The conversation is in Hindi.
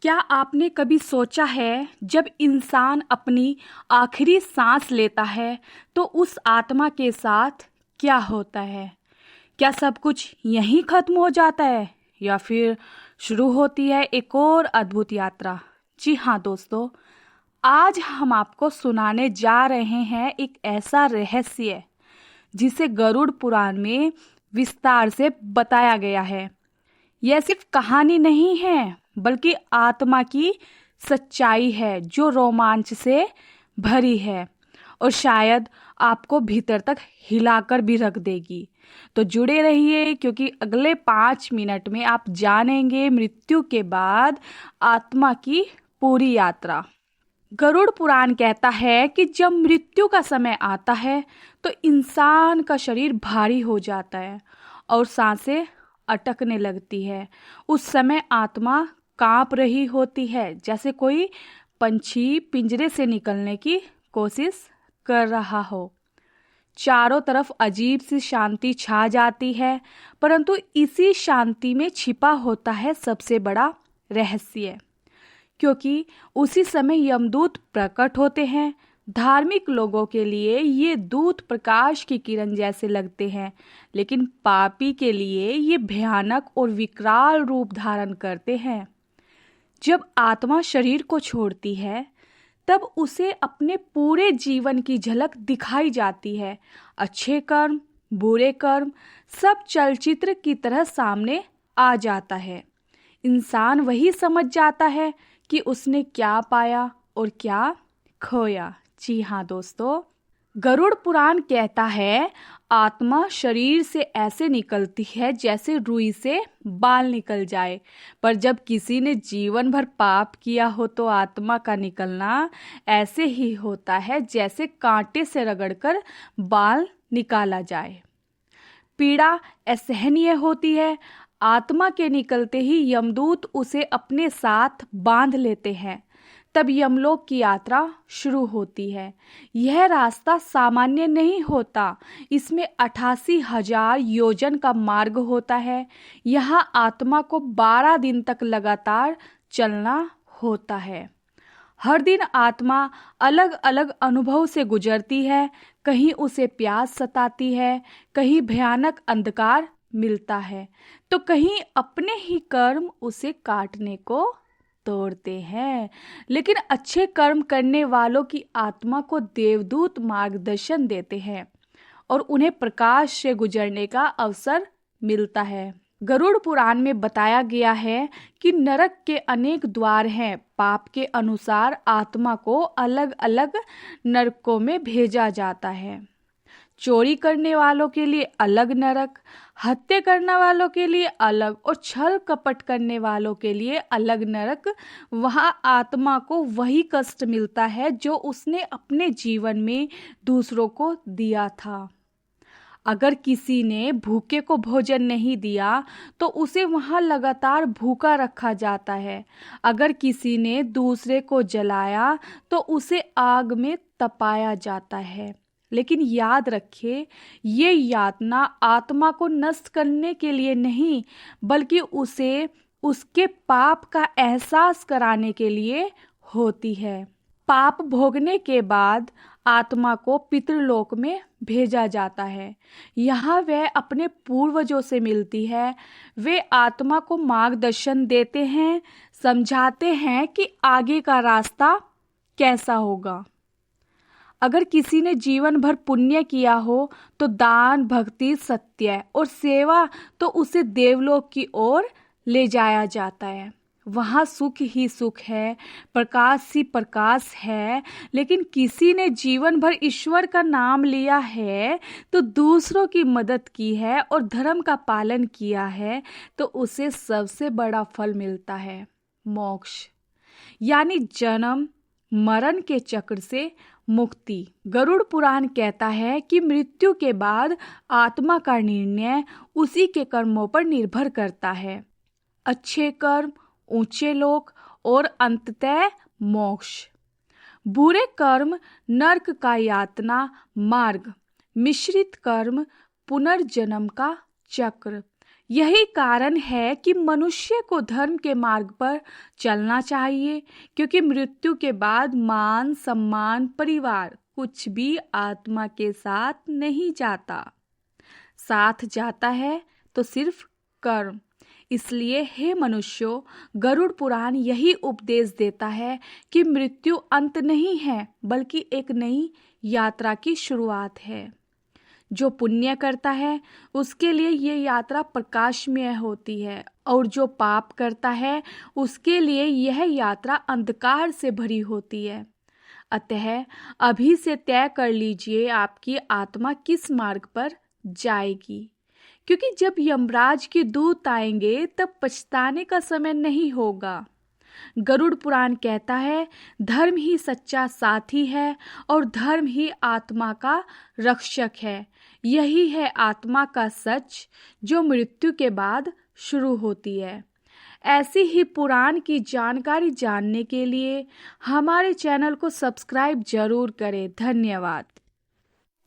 क्या आपने कभी सोचा है जब इंसान अपनी आखिरी सांस लेता है तो उस आत्मा के साथ क्या होता है? क्या सब कुछ यहीं खत्म हो जाता है या फिर शुरू होती है एक और अद्भुत यात्रा? जी हाँ दोस्तों, आज हम आपको सुनाने जा रहे हैं एक ऐसा रहस्य जिसे गरुड़ पुराण में विस्तार से बताया गया है। यह सिर्फ कहानी नहीं है बल्कि आत्मा की सच्चाई है जो रोमांच से भरी है और शायद आपको भीतर तक हिलाकर भी रख देगी। तो जुड़े रहिए क्योंकि अगले 5 मिनट में आप जानेंगे मृत्यु के बाद आत्मा की पूरी यात्रा। गरुड़ पुराण कहता है कि जब मृत्यु का समय आता है तो इंसान का शरीर भारी हो जाता है और सांसें अटकने लगती है। उस समय आत्मा कांप रही होती है जैसे कोई पंछी पिंजरे से निकलने की कोशिश कर रहा हो। चारों तरफ अजीब सी शांति छा जाती है, परंतु इसी शांति में छिपा होता है सबसे बड़ा रहस्य, क्योंकि उसी समय यमदूत प्रकट होते हैं। धार्मिक लोगों के लिए ये दूत प्रकाश की किरण जैसे लगते हैं, लेकिन पापी के लिए ये भयानक और विकराल रूप धारण करते हैं। जब आत्मा शरीर को छोड़ती है तब उसे अपने पूरे जीवन की झलक दिखाई जाती है। अच्छे कर्म, बुरे कर्म, सब चलचित्र की तरह सामने आ जाता है। इंसान वही समझ जाता है कि उसने क्या पाया और क्या खोया। जी हाँ दोस्तों, गरुड़ पुराण कहता है आत्मा शरीर से ऐसे निकलती है जैसे रुई से बाल निकल जाए, पर जब किसी ने जीवन भर पाप किया हो तो आत्मा का निकलना ऐसे ही होता है जैसे कांटे से रगड़कर बाल निकाला जाए। पीड़ा असहनीय होती है। आत्मा के निकलते ही यमदूत उसे अपने साथ बांध लेते हैं। तब यमलोक की यात्रा शुरू होती है। यह रास्ता सामान्य नहीं होता, इसमें 88,000 योजन का मार्ग होता है। यहाँ आत्मा को 12 दिन तक लगातार चलना होता है। हर दिन आत्मा अलग अलग अनुभव से गुजरती है। कहीं उसे प्यास सताती है, कहीं भयानक अंधकार मिलता है, तो कहीं अपने ही कर्म उसे काटने को तोड़ते हैं। लेकिन अच्छे कर्म करने वालों की आत्मा को देवदूत मार्गदर्शन देते हैं और उन्हें प्रकाश से गुजरने का अवसर मिलता है। गरुड़ पुराण में बताया गया है कि नरक के अनेक द्वार हैं। पाप के अनुसार आत्मा को अलग अलग नरकों में भेजा जाता है। चोरी करने वालों के लिए अलग नरक, हत्या करने वालों के लिए अलग और छल कपट करने वालों के लिए अलग नरक। वहां आत्मा को वही कष्ट मिलता है जो उसने अपने जीवन में दूसरों को दिया था। अगर किसी ने भूखे को भोजन नहीं दिया तो उसे वहां लगातार भूखा रखा जाता है। अगर किसी ने दूसरे को जलाया तो उसे आग में तपाया जाता है। लेकिन याद रखिए, ये यातना आत्मा को नष्ट करने के लिए नहीं, बल्कि उसे उसके पाप का एहसास कराने के लिए होती है। पाप भोगने के बाद आत्मा को पितृलोक में भेजा जाता है। यहाँ वह अपने पूर्वजों से मिलती है। वे आत्मा को मार्गदर्शन देते हैं, समझाते हैं कि आगे का रास्ता कैसा होगा। अगर किसी ने जीवन भर पुण्य किया हो तो दान, भक्ति, सत्य और सेवा तो उसे देवलोक की ओर ले जाया जाता है। वहाँ सुख ही सुख है, प्रकाश ही प्रकाश है। लेकिन किसी ने जीवन भर ईश्वर का नाम लिया है तो दूसरों की मदद की है और धर्म का पालन किया है तो उसे सबसे बड़ा फल मिलता है, मोक्ष, यानी जन्म मरण के चक्र से मुक्ति। गरुड़ पुराण कहता है कि मृत्यु के बाद आत्मा का निर्णय उसी के कर्मों पर निर्भर करता है। अच्छे कर्म, ऊंचे लोक और अंततः मोक्ष। बुरे कर्म नरक का यातना मार्ग, मिश्रित कर्म पुनर्जन्म का चक्र। यही कारण है कि मनुष्य को धर्म के मार्ग पर चलना चाहिए, क्योंकि मृत्यु के बाद मान सम्मान परिवार कुछ भी आत्मा के साथ नहीं जाता। साथ जाता है तो सिर्फ कर्म। इसलिए हे मनुष्यों, गरुड़ पुराण यही उपदेश देता है कि मृत्यु अंत नहीं है, बल्कि एक नई यात्रा की शुरुआत है। जो पुण्य करता है उसके लिए ये यात्रा प्रकाशमय होती है, और जो पाप करता है उसके लिए यह यात्रा अंधकार से भरी होती है। अतः अभी से तय कर लीजिए आपकी आत्मा किस मार्ग पर जाएगी, क्योंकि जब यमराज के दूत आएंगे तब पछताने का समय नहीं होगा। गरुड़ पुराण कहता है, धर्म ही सच्चा साथी है और धर्म ही आत्मा का रक्षक है। यही है आत्मा का सच जो मृत्यु के बाद शुरू होती है। ऐसी ही पुराण की जानकारी जानने के लिए हमारे चैनल को सब्सक्राइब जरूर करें। धन्यवाद।